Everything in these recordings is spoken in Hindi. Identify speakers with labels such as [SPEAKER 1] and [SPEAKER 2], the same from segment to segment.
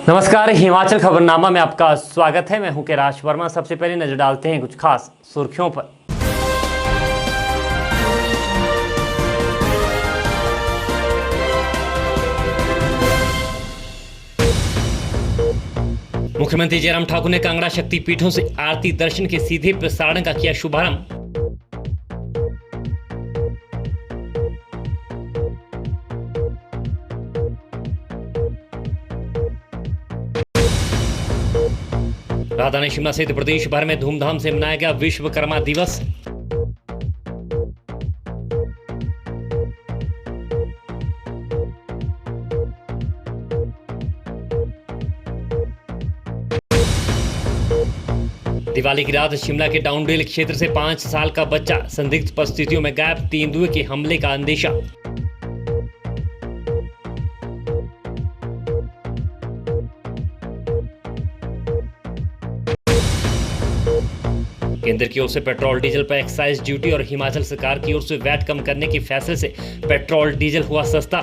[SPEAKER 1] नमस्कार, हिमाचल खबरनामा में आपका स्वागत है। मैं हूं कैलाश वर्मा। सबसे पहले नजर डालते हैं कुछ खास सुर्खियों पर। मुख्यमंत्री जयराम ठाकुर ने कांगड़ा शक्तिपीठों से आरती दर्शन के सीधे प्रसारण का किया शुभारंभ। राजधानी शिमला सहित प्रदेश भर में धूमधाम से मनाया गया विश्वकर्मा दिवस। दिवाली की रात शिमला के डाउनडेल क्षेत्र से 5 साल का बच्चा संदिग्ध परिस्थितियों में गायब, तेंदुए के हमले का अंदेशा। केंद्र की ओर से पेट्रोल डीजल पर एक्साइज ड्यूटी और हिमाचल सरकार की ओर से वैट कम करने के फैसले से पेट्रोल डीजल हुआ सस्ता।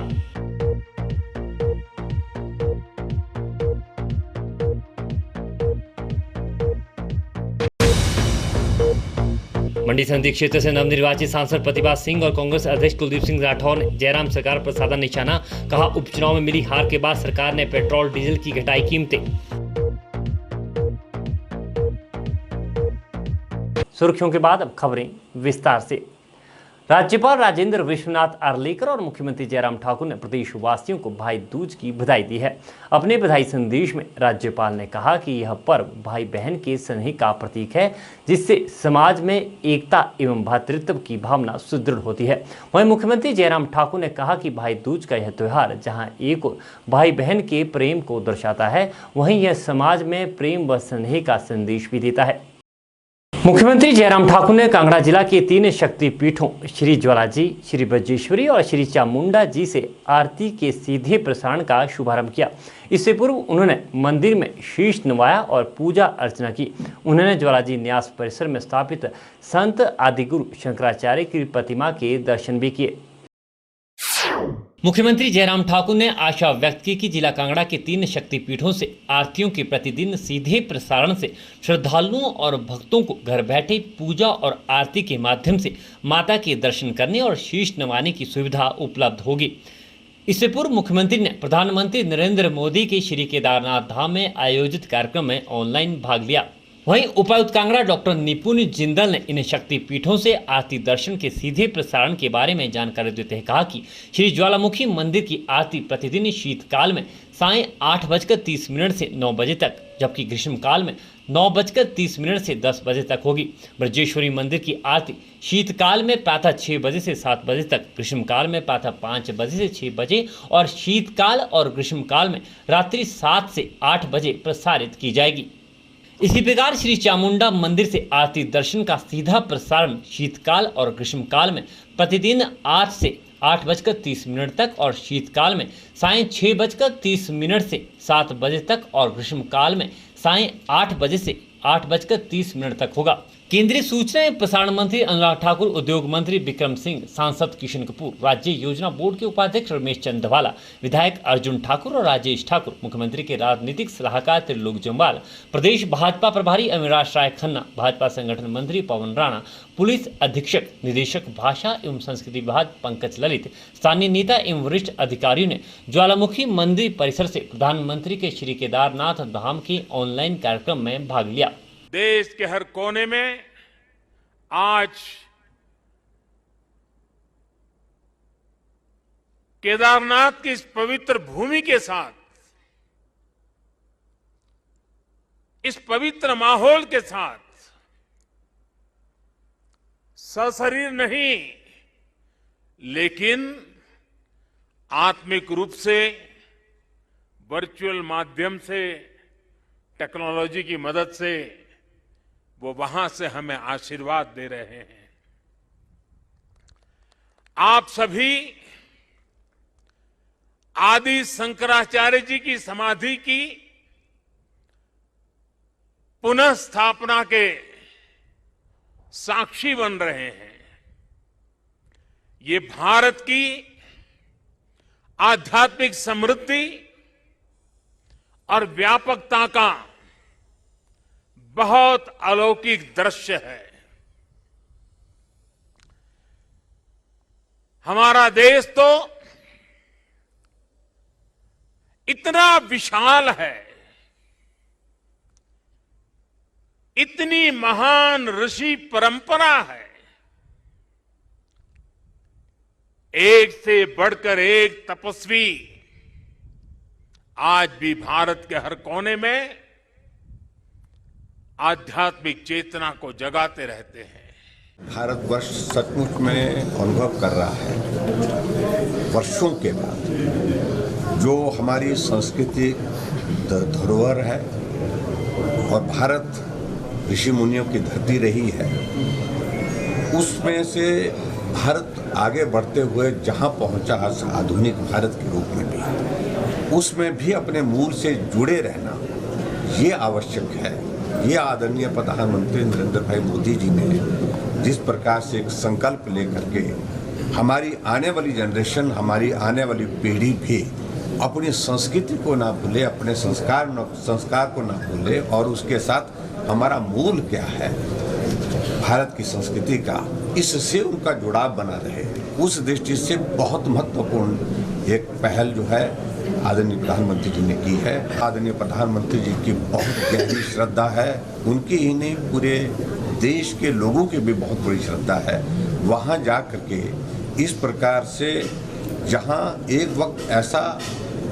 [SPEAKER 1] मंडी संसदीय क्षेत्र से नवनिर्वाचित सांसद प्रतिभा सिंह और कांग्रेस अध्यक्ष कुलदीप सिंह राठौर ने जयराम सरकार पर साधा निशाना। कहा, उपचुनाव में मिली हार के बाद सरकार ने पेट्रोल डीजल की घटाई कीमतें। सुर्खियों के बाद अब खबरें विस्तार से। राज्यपाल राजेंद्र विश्वनाथ आर्लेकर और मुख्यमंत्री जयराम ठाकुर ने प्रदेशवासियों को भाई दूज की बधाई दी है। अपने बधाई संदेश में राज्यपाल ने कहा कि यह पर्व भाई बहन के स्नेह का प्रतीक है, जिससे समाज में एकता एवं भ्रातृत्व की भावना सुदृढ़ होती है। वहीं मुख्यमंत्री जयराम ठाकुर ने कहा कि भाई दूज का यह त्यौहार जहां एक ओर भाई बहन के प्रेम को दर्शाता है, वहीं यह समाज में प्रेम व स्नेह का संदेश भी देता है। मुख्यमंत्री जयराम ठाकुर ने कांगड़ा जिला के 3 शक्तिपीठों श्री ज्वालाजी, श्री बजेश्वरी और श्री चामुंडा जी से आरती के सीधे प्रसारण का शुभारंभ किया। इससे पूर्व उन्होंने मंदिर में शीश नवाया और पूजा अर्चना की। उन्होंने ज्वालाजी न्यास परिसर में स्थापित संत आदिगुरु शंकराचार्य की प्रतिमा के दर्शन भी किए। मुख्यमंत्री जयराम ठाकुर ने आशा व्यक्त की कि जिला कांगड़ा के 3 शक्तिपीठों से आरतियों के प्रतिदिन सीधे प्रसारण से श्रद्धालुओं और भक्तों को घर बैठे पूजा और आरती के माध्यम से माता के दर्शन करने और शीश नवाने की सुविधा उपलब्ध होगी। इससे पूर्व मुख्यमंत्री ने प्रधानमंत्री नरेंद्र मोदी के श्री केदारनाथ धाम में आयोजित कार्यक्रम में ऑनलाइन भाग लिया। वहीं उपायुक्त कांगड़ा डॉक्टर निपुण जिंदल ने इन शक्तिपीठों से आरती दर्शन के सीधे प्रसारण के बारे में जानकारी देते हुए कहा कि श्री ज्वालामुखी मंदिर की आरती प्रतिदिन शीतकाल में सायं 8:30 से 9 बजे तक, जबकि ग्रीष्मकाल में 9:30 से 10 बजे तक होगी। ब्रजेश्वरी मंदिर की आरती शीतकाल में प्रातः 6 बजे से 7 बजे तक, ग्रीष्मकाल में प्रातः 5 बजे से 6 बजे और शीतकाल और ग्रीष्मकाल में रात्रि 7 से 8 बजे प्रसारित की जाएगी। इसी प्रकार श्री चामुंडा मंदिर से आरती दर्शन का सीधा प्रसारण शीतकाल और ग्रीष्मकाल में प्रतिदिन 8 से 8:30 तक और शीतकाल में सायं 6:30 से 7 बजे तक और ग्रीष्मकाल में सायं 8 बजे से 8:30 तक होगा। केंद्रीय सूचना एवं प्रसारण मंत्री अनुराग ठाकुर, उद्योग मंत्री बिक्रम सिंह, सांसद किशन कपूर, राज्य योजना बोर्ड के उपाध्यक्ष रमेश चंदवाला, विधायक अर्जुन ठाकुर और राजेश ठाकुर, मुख्यमंत्री के राजनीतिक सलाहकार त्रिलोक जम्वाल, प्रदेश भाजपा प्रभारी अविनाश राय खन्ना, भाजपा संगठन मंत्री पवन राणा, पुलिस अधीक्षक निदेशक भाषा एवं संस्कृति विभाग पंकज ललित, स्थानीय नेता एवं वरिष्ठ अधिकारियों ने ज्वालामुखी मंदिर परिसर से प्रधानमंत्री के श्री केदारनाथ धाम के ऑनलाइन कार्यक्रम में भाग लिया।
[SPEAKER 2] देश के हर कोने में आज केदारनाथ की इस पवित्र भूमि के साथ, इस पवित्र माहौल के साथ सशरीर नहीं लेकिन आत्मिक रूप से वर्चुअल माध्यम से, टेक्नोलॉजी की मदद से वो वहां से हमें आशीर्वाद दे रहे हैं। आप सभी आदि शंकराचार्य जी की समाधि की पुनः स्थापना के साक्षी बन रहे हैं। ये भारत की आध्यात्मिक समृद्धि और व्यापकता का बहुत अलौकिक दृश्य है। हमारा देश तो इतना विशाल है, इतनी महान ऋषि परंपरा है, एक से बढ़कर एक तपस्वी आज भी भारत के हर कोने में आध्यात्मिक चेतना को जगाते रहते हैं।
[SPEAKER 3] भारतवर्ष सचमुच में अनुभव कर रहा है वर्षों के बाद जो हमारी सांस्कृतिक धरोहर है और भारत ऋषि मुनियों की धरती रही है, उसमें से भारत आगे बढ़ते हुए जहां पहुंचा आज आधुनिक भारत के रूप में भी, उसमें भी अपने मूल से जुड़े रहना ये आवश्यक है। ये आदरणीय प्रधानमंत्री नरेंद्र भाई मोदी जी ने जिस प्रकार से एक संकल्प लेकर के हमारी आने वाली जनरेशन, हमारी आने वाली पीढ़ी भी अपनी संस्कृति को ना भूले, अपने संस्कार को ना भूले और उसके साथ हमारा मूल क्या है भारत की संस्कृति का, इससे उनका जुड़ाव बना रहे, उस दृष्टि से बहुत महत्वपूर्ण एक पहल जो है आदरणीय प्रधानमंत्री जी ने की है। आदरणीय प्रधानमंत्री जी की बहुत गहरी श्रद्धा है, उनकी ही नहीं पूरे देश के लोगों की भी बहुत बड़ी श्रद्धा है। वहाँ जा करके इस प्रकार से जहाँ एक वक्त ऐसा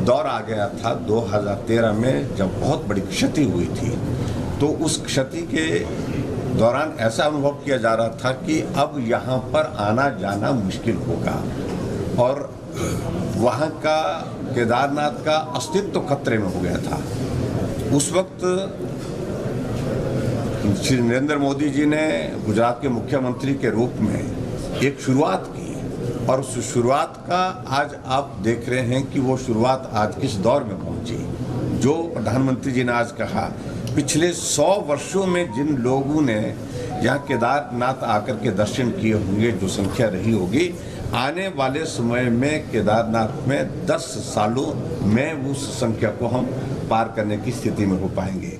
[SPEAKER 3] दौर आ गया था 2013 में जब बहुत बड़ी क्षति हुई थी, तो उस क्षति के दौरान ऐसा अनुभव किया जा रहा था कि अब यहाँ पर आना जाना मुश्किल होगा और वहाँ का केदारनाथ का अस्तित्व खतरे में हो गया था। उस वक्त श्री नरेंद्र मोदी जी ने गुजरात के मुख्यमंत्री के रूप में एक शुरुआत की और उस शुरुआत का आज आप देख रहे हैं कि वो शुरुआत आज किस दौर में पहुंची। जो प्रधानमंत्री जी ने आज कहा, पिछले 100 वर्षों में जिन लोगों ने यहाँ केदारनाथ आकर के दर्शन किए होंगे, जो संख्या रही होगी, आने वाले समय में केदारनाथ में 10 सालों में उस संख्या को हम पार करने की स्थिति में हो पाएंगे।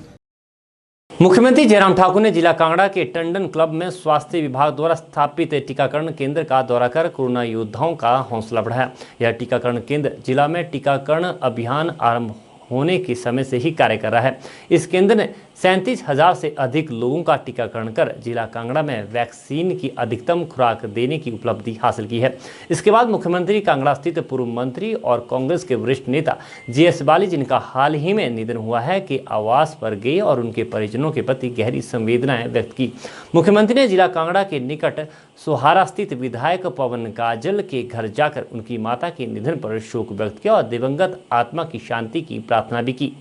[SPEAKER 1] मुख्यमंत्री जयराम ठाकुर ने जिला कांगड़ा के टंडन क्लब में स्वास्थ्य विभाग द्वारा स्थापित टीकाकरण केंद्र का दौरा कर कोरोना योद्धाओं का हौसला बढ़ाया। यह टीकाकरण केंद्र जिला में टीकाकरण अभियान आरंभ होने के समय से ही कार्य कर रहा है। इस केंद्र ने 37,000 से अधिक लोगों का टीकाकरण कर जिला कांगड़ा में वैक्सीन की अधिकतम खुराक देने की उपलब्धि हासिल की है। इसके बाद मुख्यमंत्री कांगड़ा स्थित पूर्व मंत्री और कांग्रेस के वरिष्ठ नेता जीएस बाली, जिनका हाल ही में निधन हुआ है, के आवास पर गए और उनके परिजनों के प्रति गहरी संवेदनाएं व्यक्त की। मुख्यमंत्री ने जिला कांगड़ा के निकट सोहारा स्थित विधायक पवन काजल के घर जाकर उनकी माता के निधन पर शोक व्यक्त किया और दिवंगत आत्मा की शांति की प्रार्थना भी की।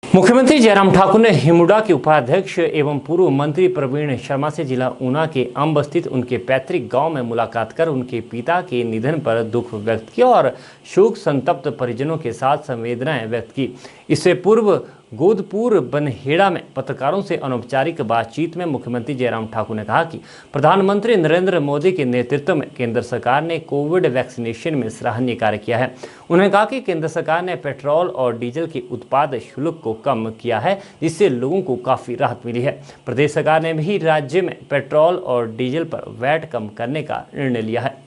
[SPEAKER 1] मुख्यमंत्री जयराम ठाकुर ने हिमुडा के उपाध्यक्ष एवं पूर्व मंत्री प्रवीण शर्मा से जिला ऊना के अंब स्थित उनके पैतृक गांव में मुलाकात कर उनके पिता के निधन पर दुख व्यक्त किया और शोक संतप्त परिजनों के साथ संवेदनाएं व्यक्त की। इससे पूर्व गोदपुर बनहेड़ा में पत्रकारों से अनौपचारिक बातचीत में मुख्यमंत्री जयराम ठाकुर ने कहा कि प्रधानमंत्री नरेंद्र मोदी के नेतृत्व में केंद्र सरकार ने कोविड वैक्सीनेशन में सराहनीय कार्य किया है। उन्होंने कहा कि केंद्र सरकार ने पेट्रोल और डीजल के उत्पाद शुल्क को कम किया है, जिससे लोगों को काफ़ी राहत मिली है। प्रदेश सरकार ने भी राज्य में पेट्रोल और डीजल पर वैट कम करने का निर्णय लिया है।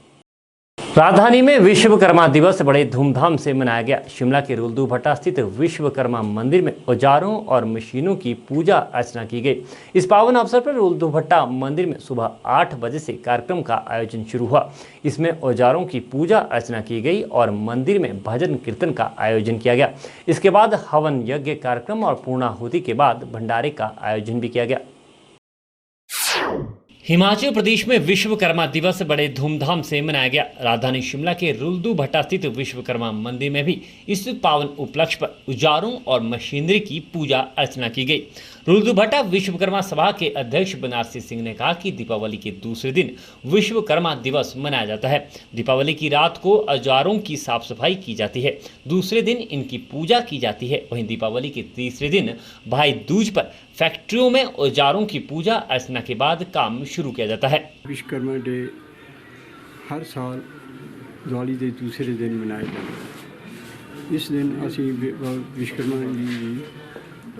[SPEAKER 1] राजधानी में विश्वकर्मा दिवस बड़े धूमधाम से मनाया गया। शिमला के रुल्दू भट्टा स्थित विश्वकर्मा मंदिर में औजारों और मशीनों की पूजा अर्चना की गई। इस पावन अवसर पर रुल्दू भट्टा मंदिर में सुबह 8 बजे से कार्यक्रम का आयोजन शुरू हुआ। इसमें औजारों की पूजा अर्चना की गई और मंदिर में भजन कीर्तन का आयोजन किया गया। इसके बाद हवन यज्ञ कार्यक्रम और पूर्णाहुति के बाद भंडारे का आयोजन भी किया गया। हिमाचल प्रदेश में विश्वकर्मा दिवस बड़े धूमधाम से मनाया गया। राजधानी शिमला के रुल्दू भट्टा स्थित विश्वकर्मा मंदिर में भी इस पावन उपलक्ष्य पर औजारों और मशीनरी की पूजा अर्चना की गई। रुल्दू भट्टा विश्वकर्मा सभा के अध्यक्ष बनारसी सिंह ने कहा कि दीपावली के दूसरे दिन विश्वकर्मा दिवस मनाया जाता है। दीपावली की रात को औजारों की साफ सफाई की जाती है, दूसरे दिन इनकी पूजा की जाती है। वहीं दीपावली के तीसरे दिन भाई दूज पर फैक्ट्रियों में औजारों की पूजा अर्चना के बाद काम शुरू किया जाता है।
[SPEAKER 4] विश्वकर्मा डे हर साल दिवाली के दूसरे दिन मनाया जाता है। इस दिन ਅਸੀਂ ਵਿਸ਼ਵਕਰਮਾ ਜੀ ਦੀ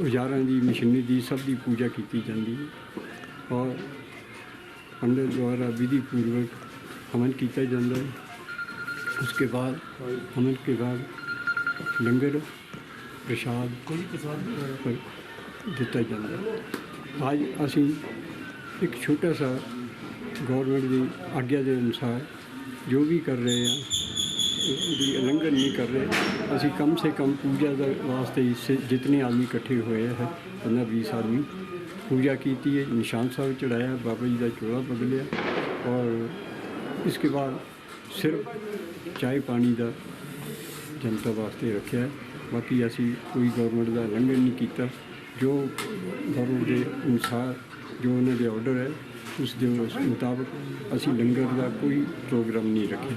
[SPEAKER 4] औजारां ਦੀ मशीनरी ਦੀ ਸਭ ਦੀ पूजा की जाती है और पंडित द्वारा विधि पूर्वक हवन किया जाता है। उसके बाद हवन के बाद लंगर प्रसाद दिता जाता है। आज असी एक छोटा सा गौरमेंट की आज्ञा के अनुसार जो भी कर रहे हैं लंगर नहीं कर रहे। असी कम से कम पूजा वास्ते इससे जितने आदमी इकट्ठे हुए हैं 15-20 आदमी पूजा की है, निशान साहब चढ़ाया, बाबा जी का चोला बदलिया और इसके बाद सिर्फ चाय पानी का जनता वास्ते रखा है। बाकी असी कोई गौरमेंट का लंगर नहीं किया। जो गौरमेंट के अनुसार जो उन्होंने ऑर्डर है उस मुताबिक असी लंगर का कोई प्रोग्राम नहीं रखे।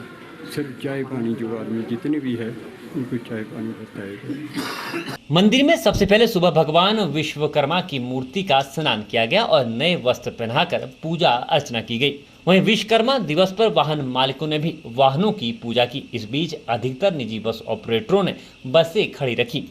[SPEAKER 4] सिर्फ चाय पानी जो आदमी जितने भी है उनको चाय पानी बताएगा।
[SPEAKER 1] मंदिर में सबसे पहले सुबह भगवान विश्वकर्मा की मूर्ति का स्नान किया गया और नए वस्त्र पहनाकर पूजा अर्चना की गई। वहीं विश्वकर्मा दिवस पर वाहन मालिकों ने भी वाहनों की पूजा की। इस बीच अधिकतर निजी बस ऑपरेटरों ने बसें खड़ी रखी।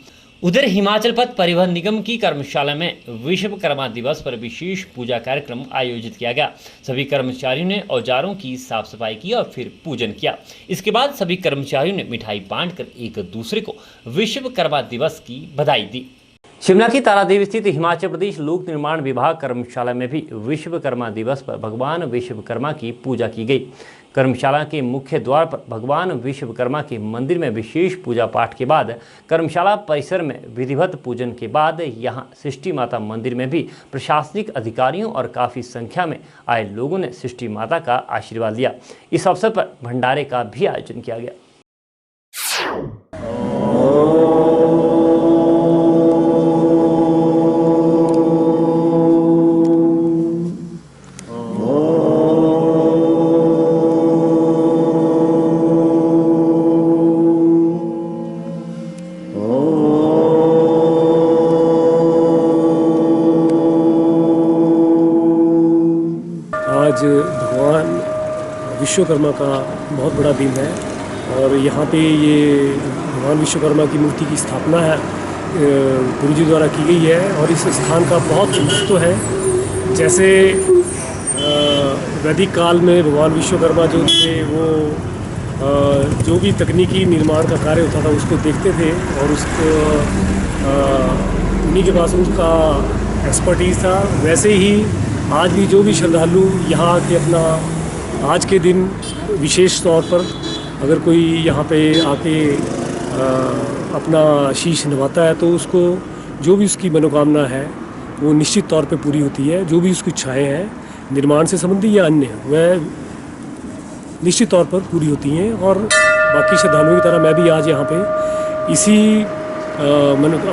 [SPEAKER 1] उधर हिमाचल पथ परिवहन निगम की कर्मशाला में विश्वकर्मा दिवस पर विशेष पूजा कार्यक्रम आयोजित किया गया। सभी कर्मचारियों ने औजारों की साफ सफाई की और फिर पूजन किया। इसके बाद सभी कर्मचारियों ने मिठाई बांटकर एक दूसरे को विश्वकर्मा दिवस की बधाई दी। शिमला की तारादेव स्थित हिमाचल प्रदेश लोक निर्माण विभाग कर्मशाला में भी विश्वकर्मा दिवस पर भगवान विश्वकर्मा की पूजा की गई। कर्मशाला के मुख्य द्वार पर भगवान विश्वकर्मा के मंदिर में विशेष पूजा पाठ के बाद कर्मशाला परिसर में विधिवत पूजन के बाद यहां सृष्टि माता मंदिर में भी प्रशासनिक अधिकारियों और काफ़ी संख्या में आए लोगों ने सृष्टि माता का आशीर्वाद लिया। इस अवसर पर भंडारे का भी आयोजन किया गया।
[SPEAKER 5] आज भगवान विश्वकर्मा का बहुत बड़ा दिन है और यहाँ पे ये भगवान विश्वकर्मा की मूर्ति की स्थापना है गुरुजी द्वारा की गई है और इस स्थान का बहुत महत्व है। जैसे वैदिक काल में भगवान विश्वकर्मा जो थे वो जो भी तकनीकी निर्माण का कार्य होता था उसको देखते थे और उसको उन्हीं के पास उसका एक्सपर्टीज़ था। वैसे ही आज भी जो भी श्रद्धालु यहाँ आके अपना आज के दिन विशेष तौर पर अगर कोई यहाँ पे आके अपना शीश नवाता है तो उसको जो भी उसकी मनोकामना है वो निश्चित तौर पे पूरी होती है। जो भी उसकी इच्छाएँ हैं निर्माण से संबंधी या अन्य वह निश्चित तौर पर पूरी होती हैं। और बाकी श्रद्धालुओं की तरह मैं भी आज यहाँ पे इसी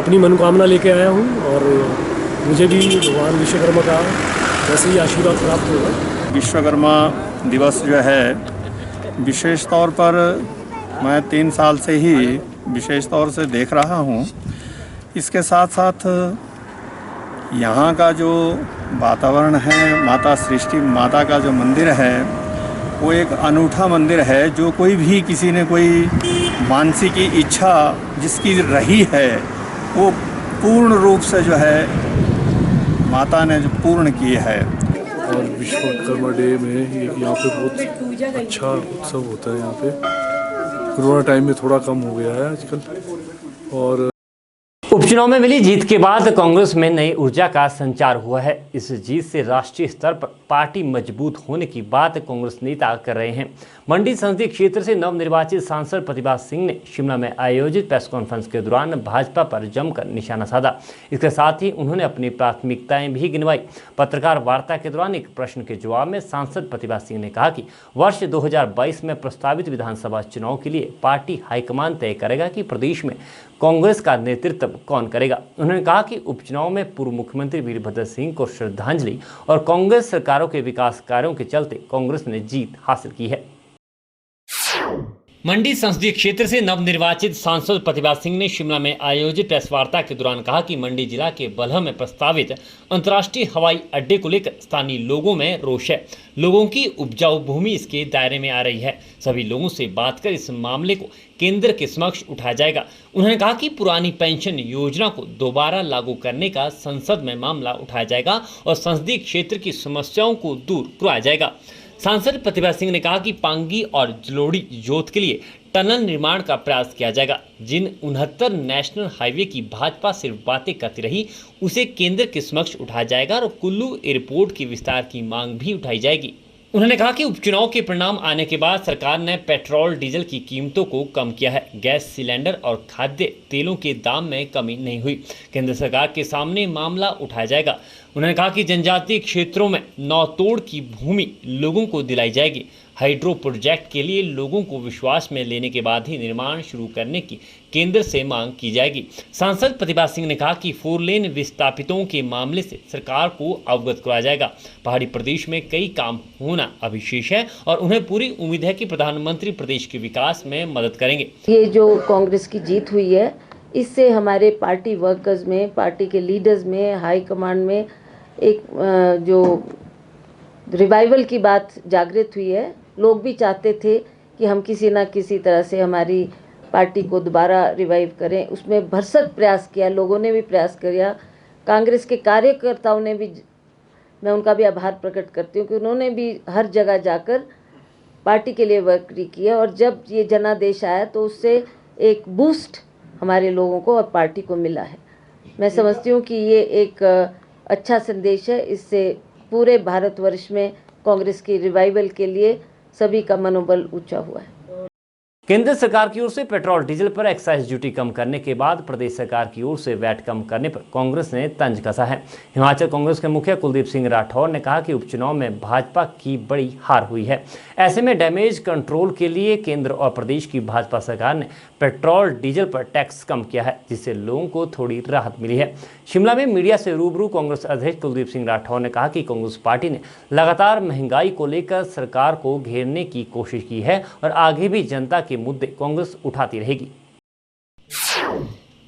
[SPEAKER 5] अपनी मनोकामना लेके आया हूँ और मुझे भी भगवान विश्वकर्मा का वैसे ही आशीर्वाद प्राप्त होगा।
[SPEAKER 6] विश्वकर्मा दिवस जो है विशेष तौर पर मैं 3 साल से ही विशेष तौर से देख रहा हूँ। इसके साथ साथ यहाँ का जो वातावरण है, माता सृष्टि माता का जो मंदिर है वो एक अनूठा मंदिर है। जो कोई भी किसी ने कोई मानसिक इच्छा जिसकी रही है वो पूर्ण रूप से जो है माता ने जो पूर्ण की है।
[SPEAKER 7] और विश्वकर्मा डे में यहाँ पे बहुत अच्छा उत्सव होता है। यहाँ पे कोरोना टाइम में थोड़ा कम हो गया है आजकल। और
[SPEAKER 1] उपचुनाव में मिली जीत के बाद कांग्रेस में नई ऊर्जा का संचार हुआ है। इस जीत से राष्ट्रीय स्तर पर पार्टी मजबूत होने की बात कांग्रेस नेता कर रहे हैं। मंडी संसदीय क्षेत्र से नवनिर्वाचित सांसद प्रतिभा सिंह ने शिमला में आयोजित प्रेस कॉन्फ्रेंस के दौरान भाजपा पर जमकर निशाना साधा। इसके साथ ही उन्होंने अपनी प्राथमिकताएं भी गिनवाई। पत्रकार वार्ता के दौरान एक प्रश्न के जवाब में सांसद प्रतिभा सिंह ने कहा कि वर्ष 2022 में प्रस्तावित विधानसभा चुनाव के लिए पार्टी हाईकमान तय करेगा कि प्रदेश में कांग्रेस का नेतृत्व कौन करेगा। उन्होंने कहा कि उपचुनाव में पूर्व मुख्यमंत्री वीरभद्र सिंह को श्रद्धांजलि और कांग्रेस सरकारों के विकास कार्यों के चलते कांग्रेस ने जीत हासिल की है। मंडी संसदीय क्षेत्र से नवनिर्वाचित सांसद प्रतिभा सिंह ने शिमला में आयोजित प्रेस वार्ता के दौरान कहा कि मंडी जिला के बलह में प्रस्तावित अंतर्राष्ट्रीय हवाई अड्डे को लेकर स्थानीय लोगों में रोष है। लोगों की उपजाऊ भूमि इसके दायरे में आ रही है। सभी लोगों से बात कर इस मामले को केंद्र के समक्ष उठाया जाएगा। उन्होंने कहा कि पुरानी पेंशन योजना को दोबारा लागू करने का संसद में मामला उठाया जाएगा और संसदीय क्षेत्र की समस्याओं को दूर करवाया जाएगा। सांसद प्रतिभा सिंह ने कहा कि पांगी और जलोड़ी जोत के लिए टनल निर्माण का प्रयास किया जाएगा। जिन 69 नेशनल हाईवे की भाजपा सिर्फ बातें करती रही, उसे केंद्र के समक्ष उठाया जाएगा और कुल्लू एयरपोर्ट के विस्तार की मांग भी उठाई जाएगी। उन्होंने कहा कि उपचुनाव के परिणाम आने के बाद सरकार ने पेट्रोल डीजल की कीमतों को कम किया है। गैस सिलेंडर और खाद्य तेलों के दाम में कमी नहीं हुई। केंद्र सरकार के सामने मामला उठाया जाएगा। उन्होंने कहा कि जनजातीय क्षेत्रों में नौतोड़ की भूमि लोगों को दिलाई जाएगी। हाइड्रो प्रोजेक्ट के लिए लोगों को विश्वास में लेने के बाद ही निर्माण शुरू करने की केंद्र से मांग की जाएगी। सांसद प्रतिभा सिंह ने कहा कि 4 लेन विस्थापितों के मामले से सरकार को अवगत कराया जाएगा। पहाड़ी प्रदेश में कई काम होना अभी शेष है और उन्हें पूरी उम्मीद है कि प्रधानमंत्री प्रदेश के विकास में मदद करेंगे।
[SPEAKER 8] ये जो कांग्रेस की जीत हुई है, इससे हमारे पार्टी वर्कर्स में, पार्टी के लीडर्स में, हाई कमांड में एक जो रिवाइवल की बात जागृत हुई है। लोग भी चाहते थे कि हम किसी ना किसी तरह से हमारी पार्टी को दोबारा रिवाइव करें। उसमें भरसक प्रयास किया, लोगों ने भी प्रयास किया। कांग्रेस के कार्यकर्ताओं ने भी, मैं उनका भी आभार प्रकट करती हूँ कि उन्होंने भी हर जगह जाकर पार्टी के लिए वर्क किया और जब ये जनादेश आया तो उससे एक बूस्ट हमारे लोगों को और पार्टी को मिला है। मैं समझती हूँ कि ये एक अच्छा संदेश है। इससे पूरे भारतवर्ष में कांग्रेस की रिवाइवल के लिए सभी का मनोबल ऊंचा हुआ है।
[SPEAKER 1] केंद्र सरकार की ओर से पेट्रोल डीजल पर एक्साइज ड्यूटी कम करने के बाद प्रदेश सरकार की ओर से वैट कम करने पर कांग्रेस ने तंज कसा है। हिमाचल कांग्रेस के मुखिया कुलदीप सिंह राठौर ने कहा कि उपचुनाव में भाजपा की बड़ी हार हुई है। ऐसे में डैमेज कंट्रोल के लिए केंद्र और प्रदेश की भाजपा सरकार ने पेट्रोल डीजल पर टैक्स कम किया है, जिससे लोगों को थोड़ी राहत मिली है। शिमला में मीडिया से रूबरू कांग्रेस अध्यक्ष कुलदीप सिंह राठौर ने कहा कि कांग्रेस पार्टी ने लगातार महंगाई को लेकर सरकार को घेरने की कोशिश की है और आगे भी जनता के मुद्दे कांग्रेस उठाती रहेगी।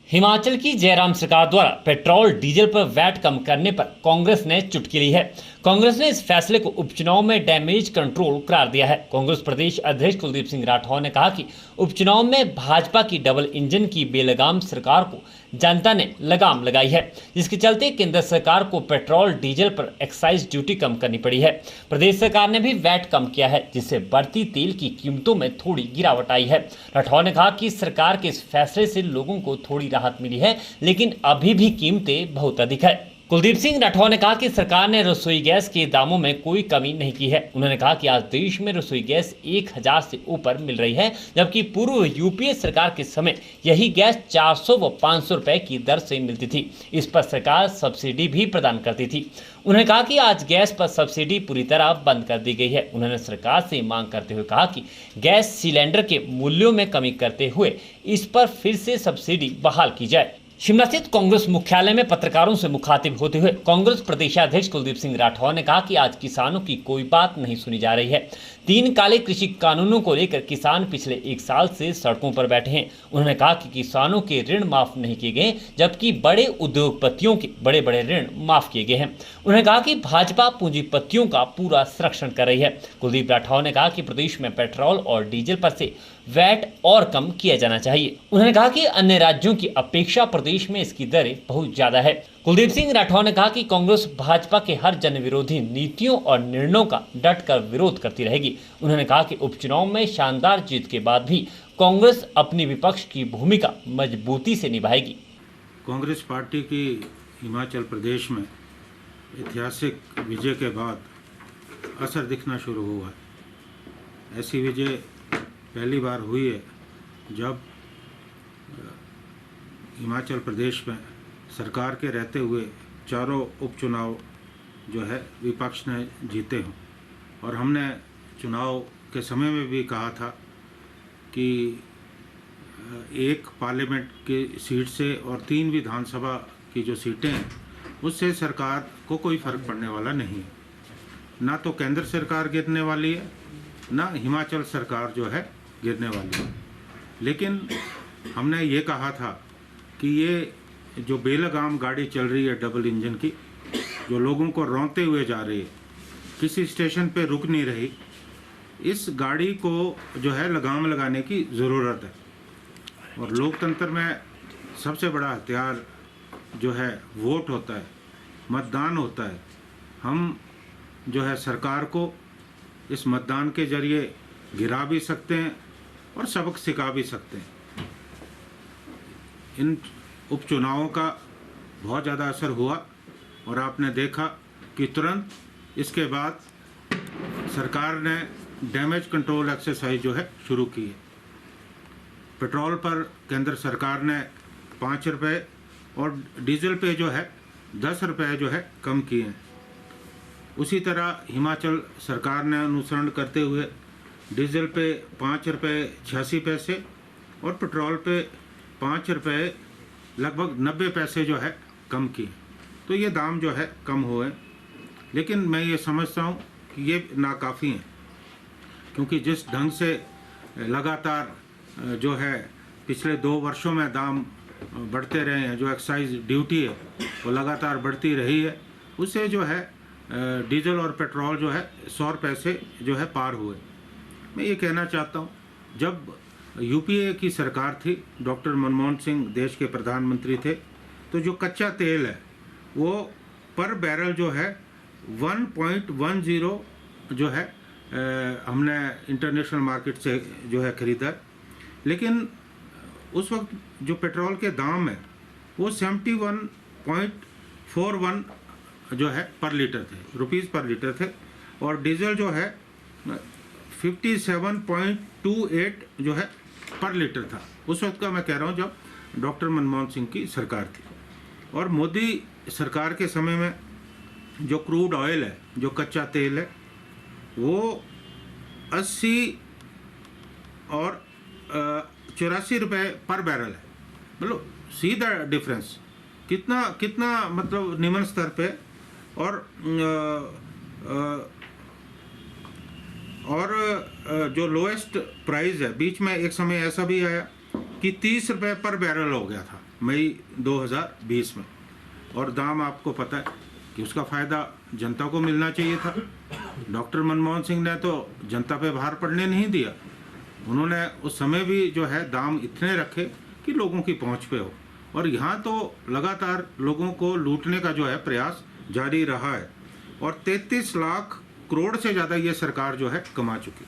[SPEAKER 1] हिमाचल की जयराम सरकार द्वारा पेट्रोल डीजल पर वैट कम करने पर कांग्रेस ने चुटकी ली है। कांग्रेस ने इस फैसले को उपचुनाव में डैमेज कंट्रोल करार दिया है। कांग्रेस प्रदेश अध्यक्ष कुलदीप सिंह राठौर ने कहा कि उपचुनाव में भाजपा की डबल इंजन की बेलगाम सरकार को जनता ने लगाम लगाई है, जिसके चलते केंद्र सरकार को पेट्रोल डीजल पर एक्साइज ड्यूटी कम करनी पड़ी है। प्रदेश सरकार ने भी वैट कम किया है, जिससे बढ़ती तेल की कीमतों में थोड़ी गिरावट आई है। राठौर ने कहा कि सरकार के इस फैसले से लोगों को थोड़ी राहत मिली है, लेकिन अभी भी कीमतें बहुत अधिक है। कुलदीप सिंह राठौर ने कहा कि सरकार ने रसोई गैस के दामों में कोई कमी नहीं की है। उन्होंने कहा कि आज देश में रसोई गैस 1000 से ऊपर मिल रही है, जबकि पूर्व यूपीए सरकार के समय यही गैस 400 व 500 रुपए की दर से मिलती थी। इस पर सरकार सब्सिडी भी प्रदान करती थी। उन्होंने कहा कि आज गैस पर सब्सिडी पूरी तरह बंद कर दी गई है। उन्होंने सरकार से मांग करते हुए कहा कि गैस सिलेंडर के मूल्यों में कमी करते हुए इस पर फिर से सब्सिडी बहाल की जाए। शिमला स्थित कांग्रेस मुख्यालय में पत्रकारों से मुखातिब होते हुए कांग्रेस प्रदेशाध्यक्ष कुलदीप सिंह राठौर ने कहा कि आज किसानों की कोई बात नहीं सुनी जा रही है। 3 काले कृषि कानूनों को लेकर किसान पिछले 1 साल से सड़कों पर बैठे हैं। उन्होंने कहा कि किसानों के ऋण माफ नहीं किए गए, जबकि बड़े उद्योगपतियों के बड़े बड़े ऋण माफ किए गए हैं। उन्होंने कहा कि भाजपा पूंजीपतियों का पूरा संरक्षण कर रही है। कुलदीप राठौर ने कहा कि प्रदेश में पेट्रोल और डीजल पर से वैट और कम किया जाना चाहिए। उन्होंने कहा कि अन्य राज्यों की अपेक्षा प्रदेश में इसकी दरें बहुत ज्यादा है। कुलदीप सिंह राठौर ने कहा कि कांग्रेस भाजपा के हर जन विरोधी नीतियों और निर्णयों का डटकर विरोध करती रहेगी। उन्होंने कहा कि उपचुनाव में शानदार जीत के बाद भी कांग्रेस अपनी विपक्ष की भूमिका मजबूती से निभाएगी।
[SPEAKER 9] कांग्रेस पार्टी की हिमाचल प्रदेश में ऐतिहासिक विजय के बाद असर दिखना शुरू हुआ है। ऐसी विजय पहली बार हुई है जब हिमाचल प्रदेश में सरकार के रहते हुए चारों उपचुनाव जो है विपक्ष ने जीते हों। और हमने चुनाव के समय में भी कहा था कि एक पार्लियामेंट की सीट से और 3 विधानसभा की जो सीटें हैं उससे सरकार को कोई फ़र्क पड़ने वाला नहीं है। ना तो केंद्र सरकार गिरने वाली है, ना हिमाचल सरकार जो है गिरने वाली है। लेकिन हमने ये कहा था कि ये जो बेलगाम गाड़ी चल रही है डबल इंजन की, जो लोगों को रौंदते हुए जा रही है, किसी स्टेशन पे रुक नहीं रही, इस गाड़ी को जो है लगाम लगाने की ज़रूरत है। और लोकतंत्र में सबसे बड़ा हथियार जो है वोट होता है, मतदान होता है। हम जो है सरकार को इस मतदान के जरिए गिरा भी सकते हैं और सबक सिखा भी सकते हैं। इन उपचुनावों का बहुत ज़्यादा असर हुआ और आपने देखा कि तुरंत इसके बाद सरकार ने डैमेज कंट्रोल एक्सरसाइज जो है शुरू की है। पेट्रोल पर केंद्र सरकार ने 5 रुपये और डीजल पे जो है 10 रुपये जो है कम किए हैं। उसी तरह हिमाचल सरकार ने अनुसरण करते हुए डीजल पे 5 रुपये 86 पैसे और पेट्रोल पे 5 रुपये लगभग 90 पैसे जो है कम किए। तो ये दाम जो है कम हुए, लेकिन मैं ये समझता हूँ कि ये नाकाफ़ी हैं, क्योंकि जिस ढंग से लगातार जो है पिछले 2 वर्षों में दाम बढ़ते रहे हैं, जो एक्साइज ड्यूटी है वो लगातार बढ़ती रही है, उससे जो है डीजल और पेट्रोल जो है 100 पैसे जो है पार हुए। मैं ये कहना चाहता हूँ, जब यूपीए की सरकार थी, डॉक्टर मनमोहन सिंह देश के प्रधानमंत्री थे, तो जो कच्चा तेल है वो पर बैरल जो है 1.10 जो है हमने इंटरनेशनल मार्केट से जो है ख़रीदा। लेकिन उस वक्त जो पेट्रोल के दाम है वो 71.41 जो है पर लीटर थे, रुपीज़ पर लीटर थे, और डीजल जो है 57.28 जो है पर लीटर था। उस वक्त का मैं कह रहा हूँ जब डॉक्टर मनमोहन सिंह की सरकार थी। और मोदी सरकार के समय में जो क्रूड ऑयल है, जो कच्चा तेल है, वो 80 और 84 रुपये पर बैरल है। मतलब सीधा डिफरेंस कितना मतलब निम्न स्तर पे। और जो लोएस्ट प्राइस है, बीच में एक समय ऐसा भी आया कि 30 रुपये पर बैरल हो गया था मई 2020 में। और दाम आपको पता है कि उसका फ़ायदा जनता को मिलना चाहिए था। डॉक्टर मनमोहन सिंह ने तो जनता पे भार पड़ने नहीं दिया। उन्होंने उस समय भी जो है दाम इतने रखे कि लोगों की पहुंच पे हो। और यहाँ तो लगातार लोगों को लूटने का जो है प्रयास जारी रहा है, और 33 लाख करोड़ से ज़्यादा ये सरकार जो है कमा चुकी।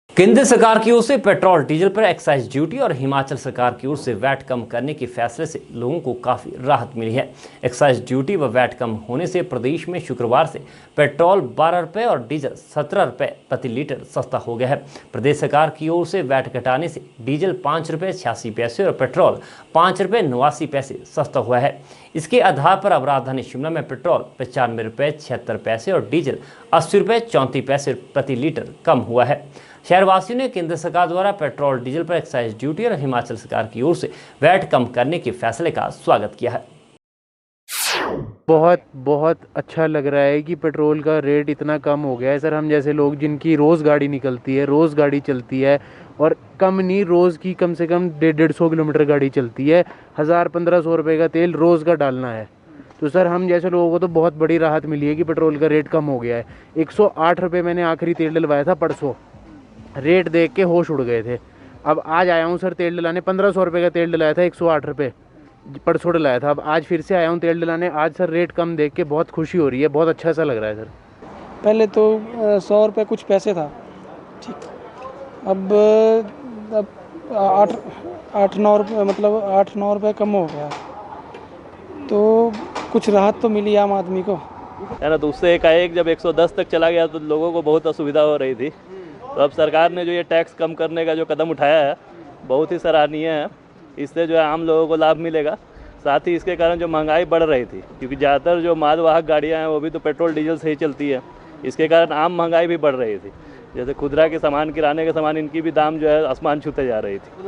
[SPEAKER 1] केंद्र सरकार की ओर से पेट्रोल डीजल पर एक्साइज ड्यूटी और हिमाचल सरकार की ओर से वैट कम करने के फैसले से लोगों को काफ़ी राहत मिली है। एक्साइज ड्यूटी व वैट कम होने से प्रदेश में शुक्रवार से पेट्रोल 12 रुपये और डीजल 17 रुपये प्रति लीटर सस्ता हो गया है। प्रदेश सरकार की ओर से वैट घटाने से डीजल 5 रुपये 86 पैसे और पेट्रोल 5 रुपये 89 पैसे सस्ता हुआ है। इसके आधार पर अब राजधानी शिमला में पेट्रोल 95 रुपये 76 पैसे और डीजल 80 रुपये 34 पैसे प्रति लीटर कम हुआ है। शहरवासियों ने केंद्र सरकार द्वारा पेट्रोल डीजल पर एक्साइज ड्यूटी और हिमाचल सरकार की ओर से वैट कम करने के फैसले का स्वागत किया है।
[SPEAKER 10] बहुत अच्छा लग रहा है कि पेट्रोल का रेट इतना कम हो गया है सर। हम जैसे लोग जिनकी रोज़ गाड़ी निकलती है, रोज़ गाड़ी चलती है, और कम नहीं, रोज़ की कम से कम 150 किलोमीटर गाड़ी चलती है, 1000-1500 रुपये का तेल रोज़ का डालना है, तो सर हम जैसे लोगों को तो बहुत बड़ी राहत मिली है कि पेट्रोल का रेट कम हो गया है। 108 रुपये मैंने आखिरी तेल डलवाया था परसों, रेट देख के होश उड़ गए थे। अब आज आया हूँ सर तेल डलाने, 1500 रुपये का तेल डलाया था, 108 रुपये परसों डलाया था। अब आज फिर से आया हूँ तेल डलाने। आज सर रेट कम देख के बहुत खुशी हो रही है, बहुत अच्छा सा लग रहा है सर।
[SPEAKER 11] पहले तो 100 रुपये कुछ पैसे था, ठीक, अब 8-9 रुपये, मतलब 8-9 रुपये कम हो गया, तो कुछ राहत तो मिली आम आदमी को,
[SPEAKER 12] है ना। तो उससे एकाएक जब 110 तक चला गया तो लोगों को बहुत असुविधा हो रही थी। तो अब सरकार ने जो ये टैक्स कम करने का जो कदम उठाया है बहुत ही सराहनीय है। इससे जो है आम लोगों को लाभ मिलेगा। साथ ही इसके कारण जो महंगाई बढ़ रही थी, क्योंकि ज़्यादातर जो मालवाहक गाड़ियाँ हैं वो भी तो पेट्रोल डीजल से ही चलती है, इसके कारण आम महंगाई भी बढ़ रही थी। जैसे खुदरा के सामान, किराने के सामान, इनकी भी दाम जो है आसमान छूते जा रही थी।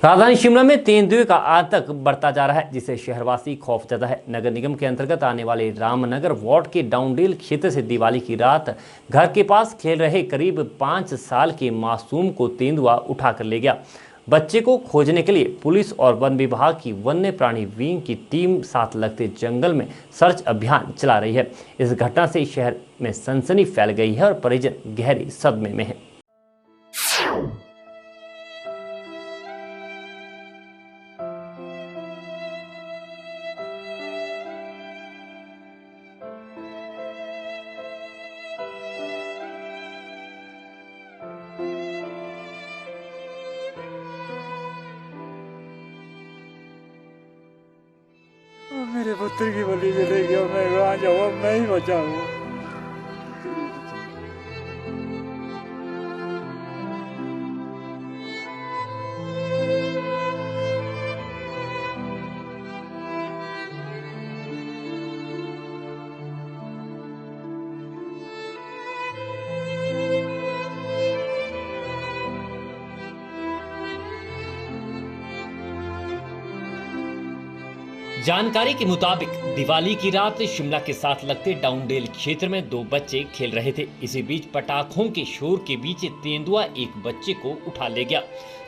[SPEAKER 1] राजधानी शिमला में तेंदुए का आतंक बढ़ता जा रहा है, जिससे शहरवासी खौफजदा है। नगर निगम के अंतर्गत आने वाले रामनगर वार्ड के डाउनडेल क्षेत्र से दिवाली की रात घर के पास खेल रहे करीब 5 साल के मासूम को तेंदुआ उठाकर ले गया। बच्चे को खोजने के लिए पुलिस और वन विभाग की वन्य प्राणी विंग की टीम साथ लगते जंगल में सर्च अभियान चला रही है। इस घटना से शहर में सनसनी फैल गई है और परिजन गहरी सदमे में है।
[SPEAKER 13] मेरे पुत्र की बलि चले गया, मैं कहाँ जाऊँ, मैं ही बचा हूँ।
[SPEAKER 1] जानकारी के मुताबिक दिवाली की रात शिमला के साथ लगते डाउनडेल क्षेत्र में 2 बच्चे खेल रहे थे। इसी बीच पटाखों के शोर के बीच तेंदुआ एक बच्चे को उठा ले गया।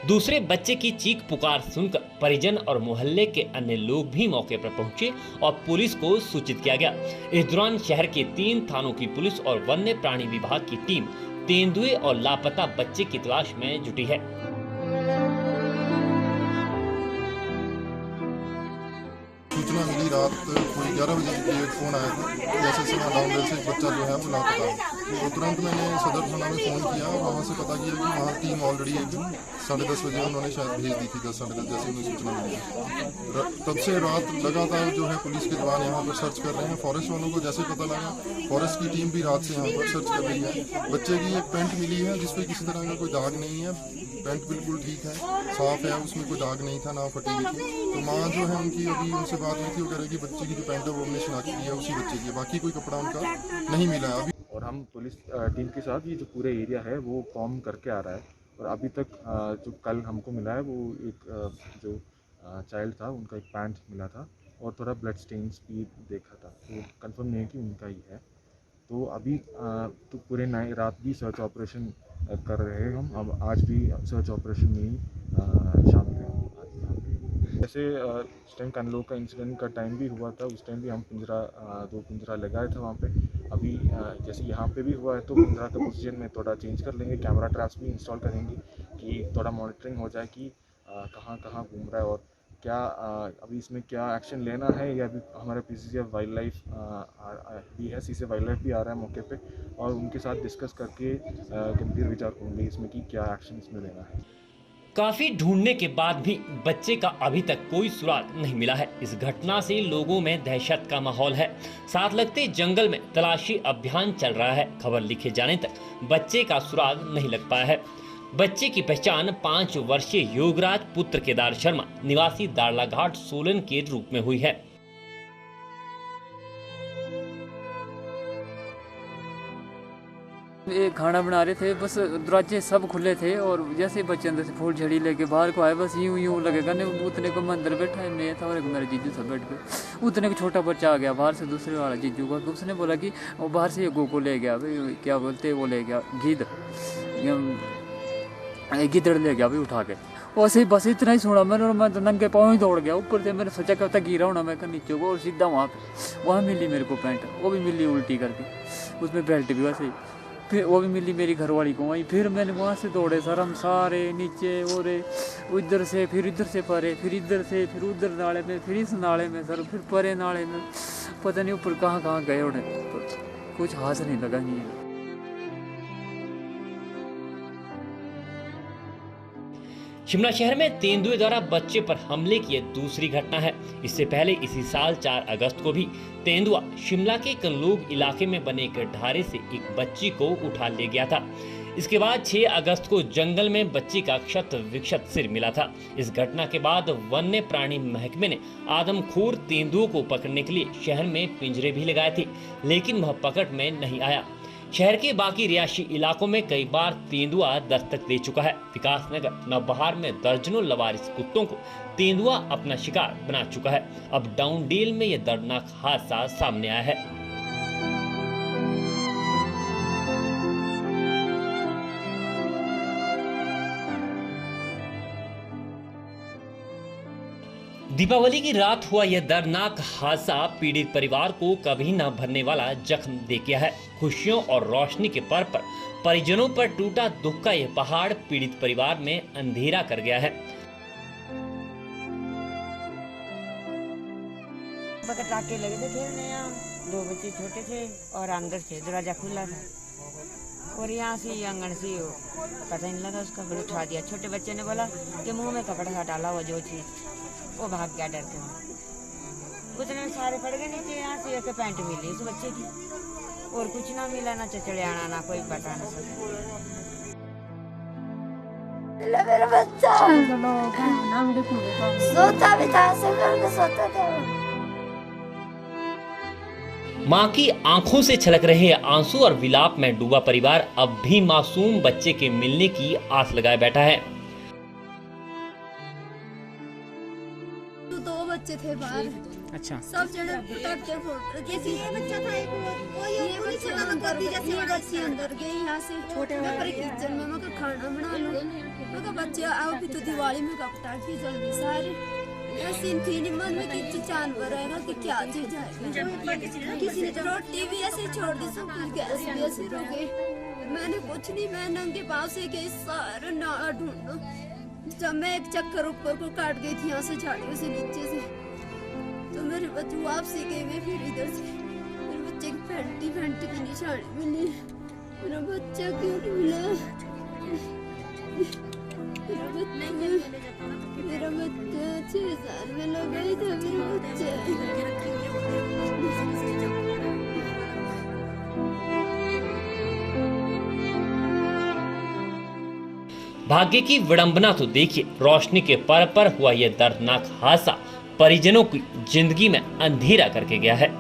[SPEAKER 1] दूसरे बच्चे की चीख पुकार सुनकर परिजन और मोहल्ले के अन्य लोग भी मौके पर पहुंचे और पुलिस को सूचित किया गया। इस दौरान शहर के 3 थानों की पुलिस और वन्य प्राणी विभाग की टीम तेंदुए और लापता बच्चे की तलाश में जुटी है।
[SPEAKER 14] सूचना मिली रात कोई 11 बजे के एक फ़ोन आया था, जैसे सुना डाउनडेल से एक बच्चा जो है वो लापता है। तो तुरंत मैंने सदर थाना में फ़ोन किया और वहाँ से पता किया कि वहाँ टीम ऑलरेडी 10:30 बजे उन्होंने शायद भेज दी थी, 10 साढ़े 10 जैसे उन्हें सूचना मिली। तब से रात लगातार जो है पुलिस के जवान यहाँ पर सर्च कर रहे हैं। फॉरेस्ट वालों को जैसे पता लगा, फॉरेस्ट की टीम भी रात से यहाँ पर सर्च कर रही है। बच्चे की एक पेंट मिली है जिसपे किसी तरह का कोई दाग नहीं है, पेंट बिल्कुल ठीक है, साफ है, उसमें कोई दाग नहीं था, ना फटी हुई थी। तो माँ जो है उनकी अभी उनसे बात हुई थी, वो कह रहे कि बच्चे की जो पेंट है वो हमने शिनाख्त की है, उसी बच्चे की, बाकी कोई कपड़ा उनका नहीं मिला है अभी।
[SPEAKER 15] और हम पुलिस टीम के साथ ये जो पूरे एरिया है वो कॉम करके आ रहा है। और अभी तक जो कल हमको मिला है वो एक जो चाइल्ड था उनका एक पैंट मिला था और थोड़ा ब्लड स्टेन्स भी देखा था, तो कंफर्म नहीं है कि उनका ही है। तो अभी तो पूरे रात भी सर्च ऑपरेशन कर रहे हैं हम। अब आज भी सर्च ऑपरेशन में ही शामिल हैं। जैसे उस टाइम कानलो का इंसिडेंट का टाइम भी हुआ था, उस टाइम भी हम 2 पिंजरा लगाए थे वहाँ पे। अभी जैसे यहाँ पे भी हुआ है तो पिंजरा का पोजीशन में थोड़ा चेंज कर लेंगे, कैमरा ट्रैप्स भी इंस्टॉल करेंगे कि थोड़ा मॉनिटरिंग हो जाए कि कहाँ कहाँ घूम रहा है और क्या अभी इसमें क्या एक्शन लेना है। या अभी हमारे PCCF वाइल्ड लाइफ भी है, CC वाइल्ड लाइफ भी आ रहा है मौके पे और उनके साथ डिस्कस करके गंभीर विचार करेंगे इसमें कि क्या एक्शन इसमें लेना है।
[SPEAKER 1] काफी ढूंढने के बाद भी बच्चे का अभी तक कोई सुराग नहीं मिला है। इस घटना से लोगों में दहशत का माहौल है। साथ लगते जंगल में तलाशी अभियान चल रहा है। खबर लिखे जाने तक बच्चे का सुराग नहीं लग पाया है। बच्चे की पहचान 5 वर्षीय योगराज पुत्र केदार शर्मा निवासी दाड़लाघाट सोलन के रूप में हुई है।
[SPEAKER 13] ये खाना बना रहे थे, बस दरवाजे सब खुले थे और जैसे बच्चे अंदर से फूल झड़ी लेके बाहर को आए, बस यूं लगेगा नहीं। उतने को मैं अंदर बैठा है, मैं था और मेरा जीजू था बेड पे। उतने को छोटा बच्चा आ गया बाहर से, दूसरे वाला जीजू का। उसने बोला कि वो बाहर से ये गोको ले गया, भाई क्या बोलते वो ले गया गिदड़ ले गया भाई उठा के। वैसे ही बस इतना ही सुना मैंने और मैं तो नंगे पाँव ही दौड़ गया ऊपर से। मैंने सोचा क्या होता गिरा होना मैं नीचे को और सीधा वहाँ मिली मेरे को पैंट, वो भी मिली उल्टी करके, उसमें बेल्ट भी वैसे ही, फिर वो भी मिली मेरी घरवाली को वहीं। फिर मैंने वहाँ से दौड़े सर हम सारे नीचे और उधर से फिर इधर से परे, फिर इधर से फिर उधर नाले में, फिर इस नाले में सर, फिर परे नाले में, पता नहीं ऊपर कहाँ गए उन्हें, कुछ हाथ नहीं लगा नहीं है।
[SPEAKER 1] शिमला शहर में तेंदुए द्वारा बच्चे पर हमले की दूसरी घटना है। इससे पहले इसी साल 4 अगस्त को भी तेंदुआ शिमला के कनलोग इलाके में बने एक ढारे से एक बच्ची को उठा ले गया था। इसके बाद 6 अगस्त को जंगल में बच्ची का क्षत विक्षत सिर मिला था। इस घटना के बाद वन्य प्राणी महकमे ने आदमखोर तेंदुओं को पकड़ने के लिए शहर में पिंजरे भी लगाए थे, लेकिन वह पकड़ में नहीं आया। शहर के बाकी रिहायशी इलाकों में कई बार तेंदुआ दस्तक दे चुका है। विकासनगर नवबहार में दर्जनों लवारिस कुत्तों को तेंदुआ अपना शिकार बना चुका है। अब डाउनडेल में यह दर्दनाक हादसा सामने आया है। दीपावली की रात हुआ यह दर्दनाक हादसा पीड़ित परिवार को कभी न भरने वाला जख्म दे गया है। खुशियों और रोशनी के पर्व पर परिजनों पर टूटा दुख का यह पहाड़ पीड़ित परिवार में अंधेरा कर गया है।
[SPEAKER 16] पटाखे लगे थे खेलने, यहाँ 2 बच्चे छोटे थे और अंदर से दरवाजा खुला था और यहाँ से आंगन से पता नहीं लगा उसका बड़े उठा दिया। छोटे बच्चे ने बोला कि मुंह में कपड़ा सा डाला हुआ जो चीज, वो भाग गया डर के। उतने में सारे पड़ गए नीचे। यहाँ से एक पैंट मिली उस बच्चे की और कुछ ना मिला, ना चचड़ियाना ना कोई पता ना
[SPEAKER 17] मेरा बच्चा सोता भी था, सोता था।
[SPEAKER 1] मां की आंखों से छलक रहे आंसू और विलाप में डूबा परिवार अब भी मासूम बच्चे के मिलने की आस लगाए बैठा है।
[SPEAKER 17] 2 बच्चे थे बाहर।
[SPEAKER 16] अच्छा।
[SPEAKER 17] सब जने पटाखे फोड़ रहे थे। ये बच्चा था एक, वो ये पुलिस वाला कर दी जैसे ये बच्चे अंदर गए यहाँ से। छोटे मैं पर किचन में मैं खाना बना लूं। मैं बच्चे आओ भी तो दिवाली में का पटाखे जल गए सारे। ऐसे थी नहीं मन में कि जानवर आएगा कि क्या चीज है। किसी ने रोटी भी ऐसे छोड़ दी, सब कुछ गैस भी ऐसे रुक गए। मैंने कुछ नहीं, मैं नंगे पाँव से गई सारा नाला ढूंढना। जब मैं एक चक्कर ऊपर को काट गई थी यहाँ से झाड़ियों से नीचे से, तो मेरे बच्चे वापसी गए। मैं फिर इधर से मेरे बच्चे की फैंटी की निशानी मिली। मेरा बच्चा क्यों नहीं मिला? मेरा बच्चा 6 साल में लगा ही था। मेरा बच्चा
[SPEAKER 1] भाग्य की विडंबना तो देखिए, रोशनी के पर्व पर हुआ यह दर्दनाक हादसा परिजनों की जिंदगी में अंधेरा करके गया है।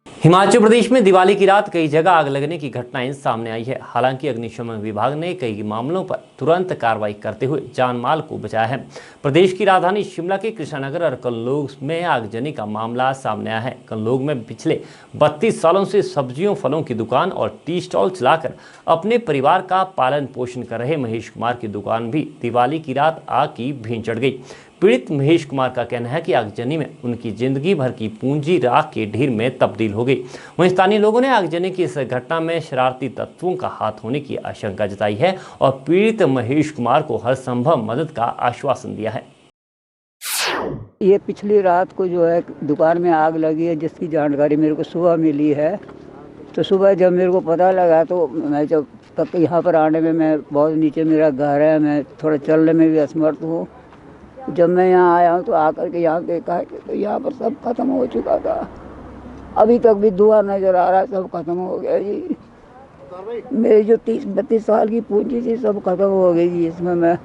[SPEAKER 1] हिमाचल प्रदेश में दिवाली की रात कई जगह आग लगने की घटनाएं सामने आई है। हालांकि अग्निशमन विभाग ने कई मामलों पर तुरंत कार्रवाई करते हुए जान माल को बचाया है। प्रदेश की राजधानी शिमला के कृष्णानगर और कल्लोग में आगजनी का मामला सामने आया है। कल्लोग में पिछले 32 सालों से सब्जियों फलों की दुकान और टी स्टॉल चलाकर अपने परिवार का पालन पोषण कर रहे महेश कुमार की दुकान भी दिवाली की रात आग की भींच चढ़ गई। पीड़ित महेश कुमार का कहना है कि आगजनी में उनकी जिंदगी भर की पूंजी राख के ढेर में तब्दील हो गई। वहीं स्थानीय लोगों ने आगजनी की इस घटना में शरारती तत्वों का हाथ होने की आशंका जताई है और पीड़ित महेश कुमार को हर संभव मदद का आश्वासन दिया है।
[SPEAKER 18] ये पिछली रात को जो है दुकान में आग लगी है, जिसकी जानकारी मेरे को सुबह मिली है। तो सुबह जब मेरे को पता लगा तो मैं जब तक यहाँ पर आने में, मैं बहुत नीचे मेरा घर है, मैं थोड़ा चलने में भी असमर्थ हूँ। जब मैं यहाँ आया हूँ तो आकर के यहाँ देखा है कि तो यहाँ पर सब खत्म हो चुका था। अभी तक भी धुआं नजर आ रहा है, सब खत्म हो गया जी। मेरी जो 30-32 साल की पूंजी थी सब खत्म हो गई जी। इसमें मैं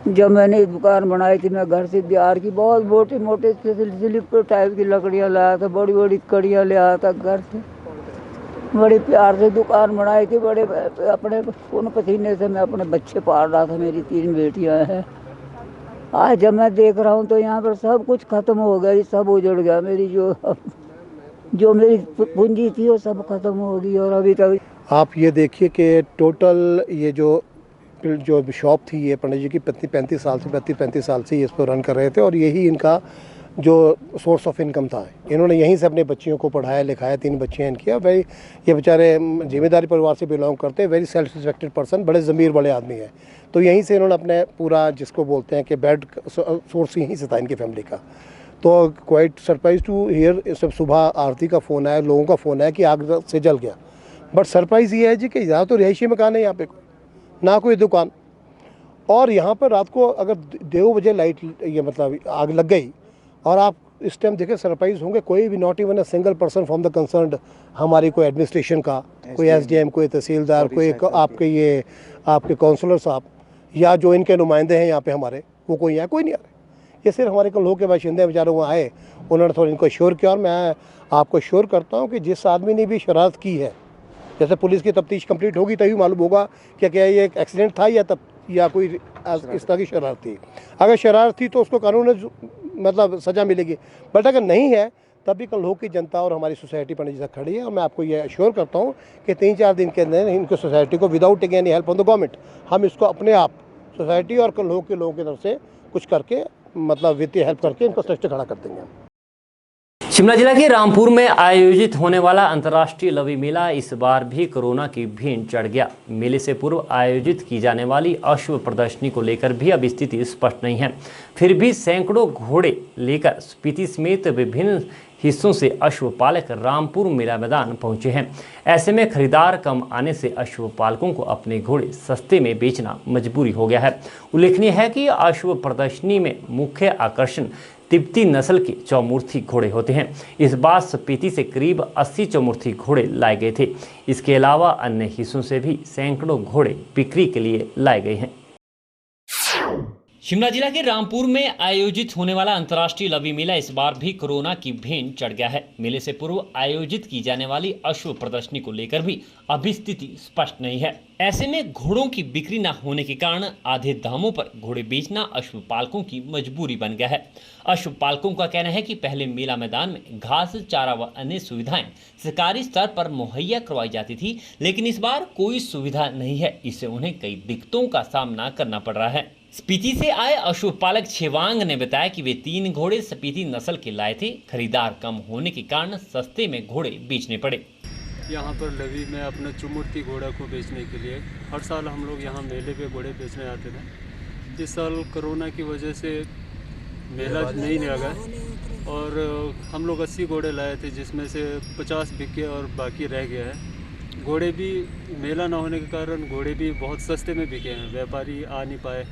[SPEAKER 18] जब मैंने दुकान बनाई थी, मैं घर से बिहार की बहुत मोटे स्लिपर टाइप की लकड़ियाँ लाया था, बड़ी बड़ी कड़ियाँ ले आया था घर से। बड़ी प्यार से दुकान बनाई थी, बड़े अपने खून पसीने से मैं अपने बच्चे पाल रहा था। मेरी 3 बेटियाँ हैं। आज जब मैं देख रहा हूँ तो यहाँ पर सब कुछ खत्म हो गया, सब उजड़ गया। मेरी जो मेरी पूंजी थी वो सब खत्म हो गई। और अभी तक
[SPEAKER 19] आप ये देखिए कि टोटल ये जो शॉप थी, ये पंडित जी की 32 साल से ये इसको रन कर रहे थे और यही इनका जो सोर्स ऑफ इनकम था। इन्होंने यहीं से अपने बच्चियों को पढ़ाया लिखाया, 3 बच्चियाँ इनकी। भाई ये बेचारे जिम्मेदारी परिवार से बिलोंग करते हैं, वेरी सेल्फ रिस्पेक्टेड पर्सन, बड़े ज़मीर बड़े आदमी हैं। तो यहीं से इन्होंने अपने पूरा जिसको बोलते हैं कि बेड सोर्स यहीं से था इनकी फैमिली का। तो क्वाइट सरप्राइज टू हियर, सब सुबह आरती का फ़ोन आया, लोगों का फ़ोन आया कि आग से जल गया। बट सरप्राइज़ ये है जी कि यहाँ तो रिहायशी मकान है, यहाँ पे ना कोई दुकान। और यहाँ पर रात को अगर 2 बजे लाइट ये मतलब आग लग गई और आप इस टाइम देखें सरप्राइज होंगे, कोई भी not even a single person from the concerned, हमारी कोई एडमिनिस्ट्रेशन का, कोई एसडीएम, कोई तहसीलदार, कोई आपके ये आपके काउंसलर साहब या जो इनके नुमाइंदे हैं यहाँ पे हमारे, वो कोई यहाँ कोई नहीं आ रहे। ये सिर्फ हमारे कल के बाशिंदे बेचारे वहाँ आए, उन्होंने थोड़ा इनको श्योर किया। और मैं आपको श्योर करता हूँ कि जिस आदमी ने भी शरारत की है, जैसे पुलिस की तफ्तीश कंप्लीट होगी तभी मालूम होगा कि क्या ये एक एक्सीडेंट था या कोई इस तरह की शरारत थी। अगर शरारत थी तो उसको कानून मतलब सज़ा मिलेगी, बट अगर नहीं है तब भी कल की जनता और हमारी सोसाइटी पंडित जी तक खड़ी है। और मैं आपको ये अश्योर करता हूँ कि 3-4 दिन के अंदर इनको सोसाइटी को without taking any help on the government हम इसको अपने आप सोसाइटी और कल के लोगों की तरफ से कुछ करके मतलब वित्तीय हेल्प करके इनको स्ट्रक्चर खड़ा कर देंगे।
[SPEAKER 1] शिमला जिला के रामपुर में आयोजित होने वाला अंतर्राष्ट्रीय लवी मेला इस बार भी कोरोना की भीड़ चढ़ गया। मेले से पूर्व आयोजित की जाने वाली अश्व प्रदर्शनी को लेकर भी अब स्थिति स्पष्ट नहीं है। फिर भी सैकड़ों घोड़े लेकर स्पीति समेत विभिन्न हिस्सों से अश्वपालक रामपुर मेला मैदान पहुंचे हैं। ऐसे में खरीदार कम आने से अश्वपालकों को अपने घोड़े सस्ते में बेचना मजबूरी हो गया है। उल्लेखनीय है कि अश्व प्रदर्शनी में मुख्य आकर्षण तिब्बती नस्ल के चौमूर्थी घोड़े होते हैं। इस बार स्पीति से करीब 80 चौमूर्थी घोड़े लाए गए थे। इसके अलावा अन्य हिस्सों से भी सैकड़ों घोड़े बिक्री के लिए लाए गए हैं। शिमला जिला के रामपुर में आयोजित होने वाला अंतर्राष्ट्रीय लवी मेला इस बार भी कोरोना की भेंट चढ़ गया है। मेले से पूर्व आयोजित की जाने वाली अश्व प्रदर्शनी को लेकर भी अभी स्थिति स्पष्ट नहीं है। ऐसे में घोड़ों की बिक्री न होने के कारण आधे दामों पर घोड़े बेचना अश्वपालकों की मजबूरी बन गया है। अश्वपालकों का कहना है कि पहले मेला मैदान में घास, चारा व अन्य सुविधाएं सरकारी स्तर पर मुहैया करवाई जाती थी, लेकिन इस बार कोई सुविधा नहीं है। इससे उन्हें कई दिक्कतों का सामना करना पड़ रहा है। स्पीति से आए अश्वपालक छेवांग ने बताया कि वे 3 घोड़े स्पीति नस्ल के लाए थे। खरीदार कम होने के कारण सस्ते में घोड़े बेचने पड़े।
[SPEAKER 4] यहाँ पर लवी में अपने चुमुर्ती घोड़ा को बेचने के लिए हर साल हम लोग यहाँ मेले पे घोड़े बेचने आते थे। इस साल कोरोना की वजह से मेला नहीं लगा और हम लोग 80 घोड़े लाए थे, जिसमें से 50 बिके और बाकी रह गया है। घोड़े भी मेला ना होने के कारण घोड़े भी बहुत सस्ते में बिके हैं, व्यापारी आ नहीं पाए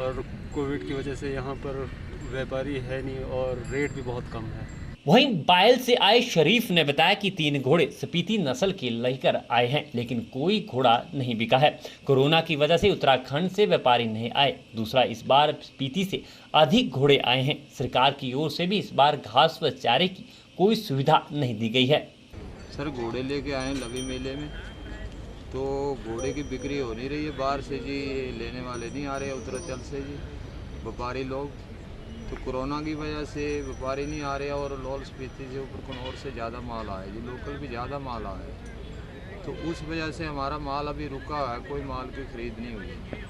[SPEAKER 4] और कोविड की वजह से यहाँ पर व्यापारी है नहीं और रेट भी बहुत कम है।
[SPEAKER 1] वहीं बायल से आए शरीफ ने बताया कि 3 घोड़े स्पीति नस्ल के लेकर आए हैं, लेकिन कोई घोड़ा नहीं बिका है। कोरोना की वजह से उत्तराखंड से व्यापारी नहीं आए। दूसरा, इस बार स्पीति से अधिक घोड़े आए हैं। सरकार की ओर से भी इस बार घास व चारे की कोई सुविधा नहीं दी गई है।
[SPEAKER 20] सर, घोड़े लेके आए लवी मेले में तो घोड़े की बिक्री हो नहीं रही है। बाहर से जी लेने वाले नहीं आ रहे, उत्तरांचल से जी व्यापारी लोग। तो कोरोना की वजह से व्यापारी नहीं आ रहे और लाहौल स्पीति से ऊपर कन्नौर से ज़्यादा माल आया जी, लोकल भी ज़्यादा माल आया। तो उस वजह से हमारा माल अभी रुका है, कोई माल की खरीद नहीं हुई।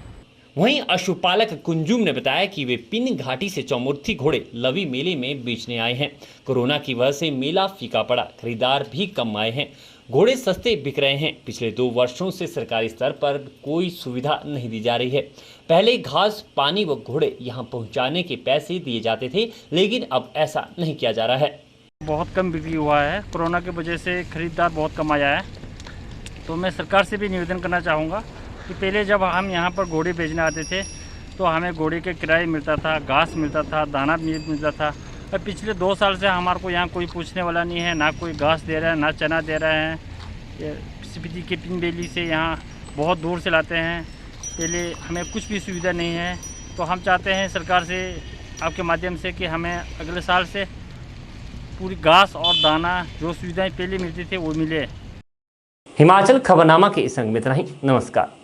[SPEAKER 1] वहीं अश्वपालक कुंजुम ने बताया कि वे पिन घाटी से चौमूर्थी घोड़े लवी मेले में बेचने आए हैं। कोरोना की वजह से मेला फीका पड़ा, खरीदार भी कम आए हैं, घोड़े सस्ते बिक रहे हैं। पिछले 2 वर्षों से सरकारी स्तर पर कोई सुविधा नहीं दी जा रही है। पहले घास, पानी व घोड़े यहां पहुंचाने के पैसे दिए जाते थे, लेकिन अब ऐसा नहीं किया जा रहा है।
[SPEAKER 21] बहुत कम बिक्री हुआ है, कोरोना की वजह से खरीदार बहुत कम आया है। तो मैं सरकार से भी निवेदन करना चाहूँगा कि पहले जब हम यहाँ पर घोड़े बेचने आते थे तो हमें घोड़े के किराए मिलता था, घास मिलता था, दाना मिलता था। और पिछले 2 साल से हमारे को यहाँ कोई पूछने वाला नहीं है, ना कोई घास दे रहा है, ना चना दे रहे हैं। स्पीति के पिन बेली से यहाँ बहुत दूर से लाते हैं, पहले हमें कुछ भी सुविधा नहीं है। तो हम चाहते हैं सरकार से आपके माध्यम से कि हमें अगले साल से पूरी घास और दाना जो सुविधाएं पहले मिलती थी वो मिले।
[SPEAKER 1] हिमाचल खबरनामा के इस अंक में इतना ही। नमस्कार।